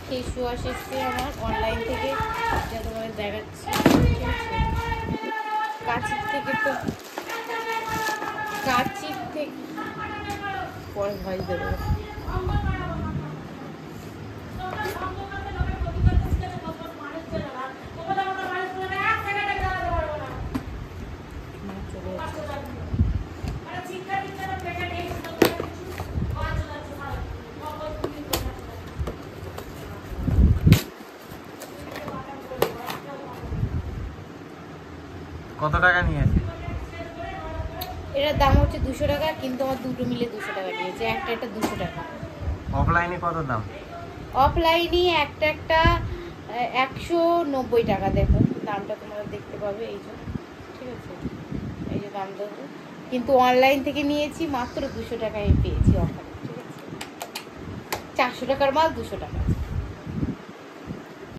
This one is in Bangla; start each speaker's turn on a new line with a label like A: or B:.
A: ফেস ওয়াশ এসছে আমার অনলাইন থেকে, যা তোমাদের দেখাচ্ছি। কাচির থেকে তো কাচির থেকে পরে ভয়েস দেবো।
B: কত টাকা নিয়েছে?
A: এটার দাম হচ্ছে 200 টাকা, কিন্তু আমার দুটো মিলে 200 টাকা নিয়েছে। একটা 200 টাকা।
B: অফলাইনে কত দাম?
A: অফলাইনে একটা 190 টাকা। দেখো দামটা তোমরা দেখতে পাবে, এই যে, ঠিক আছে, এই যে দাম দেবো। কিন্তু অনলাইন থেকে নিয়েছি মাত্র 200 টাকায় পেয়েছি অফার, ঠিক আছে। 400 টাকার মাল 200 টাকা।